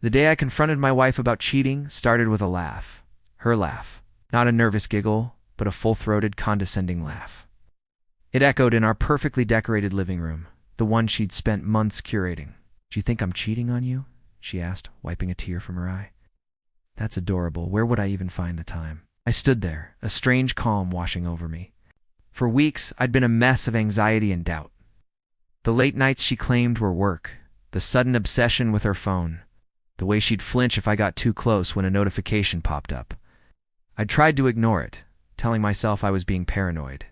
The day I confronted my wife about cheating started with a laugh. Her laugh. Not a nervous giggle, but a full-throated, condescending laugh. It echoed in our perfectly decorated living room, the one she'd spent months curating. "Do you think I'm cheating on you?" she asked, wiping a tear from her eye. That's adorable. Where would I even find the time? I stood there, a strange calm washing over me. For weeks, I'd been a mess of anxiety and doubt. The late nights she claimed were work, the sudden obsession with her phone, the way she'd flinch if I got too close when a notification popped up. I tried to ignore it, telling myself I was being paranoid.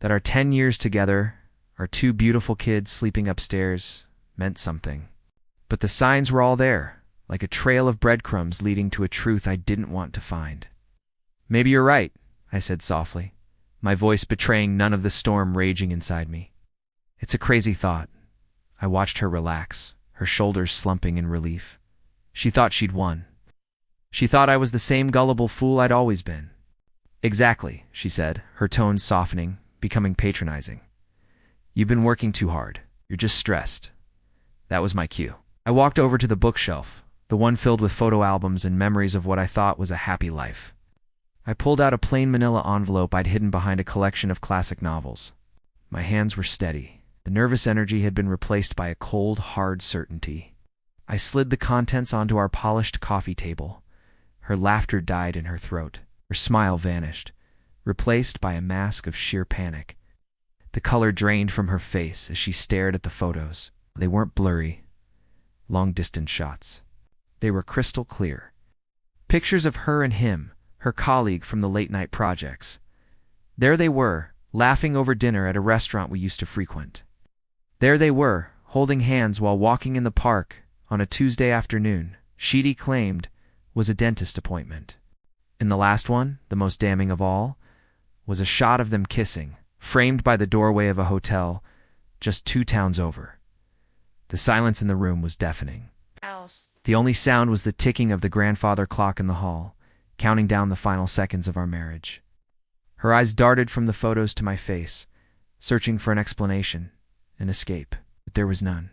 That our 10 years together, our 2 beautiful kids sleeping upstairs, meant something. But the signs were all there, like a trail of breadcrumbs leading to a truth I didn't want to find. "Maybe you're right," I said softly, my voice betraying none of the storm raging inside me. "It's a crazy thought." I watched her relax, her shoulders slumping in relief. She thought she'd won. She thought I was the same gullible fool I'd always been. "Exactly," she said, her tone softening, becoming patronizing. "You've been working too hard. You're just stressed." That was my cue. I walked over to the bookshelf, the one filled with photo albums and memories of what I thought was a happy life. I pulled out a plain manila envelope I'd hidden behind a collection of classic novels. My hands were steady. The nervous energy had been replaced by a cold, hard certainty. I slid the contents onto our polished coffee table. Her laughter died in her throat. Her smile vanished, replaced by a mask of sheer panic. The color drained from her face as she stared at the photos. They weren't blurry, long-distance shots. They were crystal clear. Pictures of her and him, her colleague from the late-night projects. There they were, laughing over dinner at a restaurant we used to frequent. There they were, holding hands while walking in the park on a Tuesday afternoon she'd claimed was a dentist appointment. In the last one, the most damning of all, was a shot of them kissing, framed by the doorway of a hotel just 2 towns over. The silence in the room was deafening. The only sound was the ticking of the grandfather clock in the hall, counting down the final seconds of our marriage. Her eyes darted from the photos to my face, searching for an explanation, an escape, but there was none.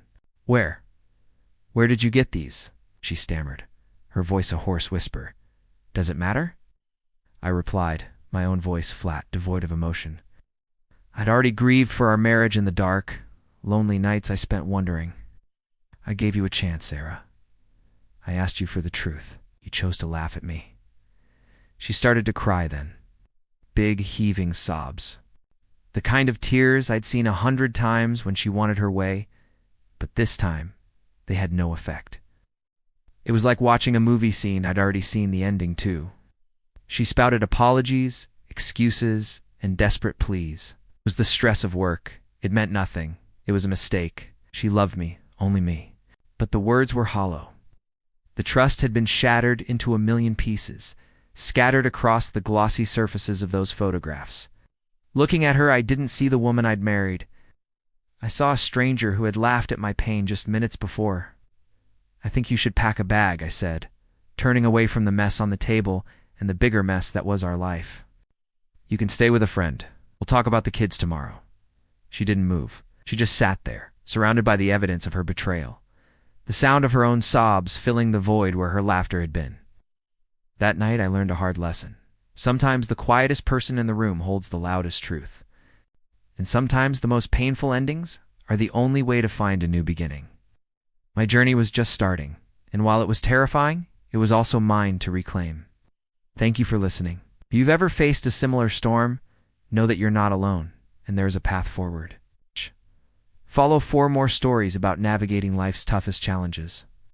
Where did you get these?" she stammered, her voice a hoarse whisper. "Does it matter?" I replied, my own voice flat, devoid of emotion. I'd already grieved for our marriage in the dark, lonely nights I spent wondering. "I gave you a chance, Sarah. I asked you for the truth. You chose to laugh at me." She started to cry then. Big, heaving sobs. The kind of tears I'd seen 100 times when she wanted her way, but this time, they had no effect. It was like watching a movie scene I'd already seen the ending to. She spouted apologies, excuses, and desperate pleas. It was the stress of work. It meant nothing. It was a mistake. She loved me, only me. But the words were hollow. The trust had been shattered into a million pieces, scattered across the glossy surfaces of those photographs. Looking at her, I didn't see the woman I'd married. I saw a stranger who had laughed at my pain just minutes before. "I think you should pack a bag," I said, turning away from the mess on the table and the bigger mess that was our life. "You can stay with a friend. We'll talk about the kids tomorrow." She didn't move. She just sat there, surrounded by the evidence of her betrayal, the sound of her own sobs filling the void where her laughter had been. That night I learned a hard lesson. Sometimes the quietest person in the room holds the loudest truth. And sometimes the most painful endings are the only way to find a new beginning. My journey was just starting, and while it was terrifying, it was also mine to reclaim. Thank you for listening. If you've ever faced a similar storm, know that you're not alone, and there's a path forward. Follow 4 more stories about navigating life's toughest challenges.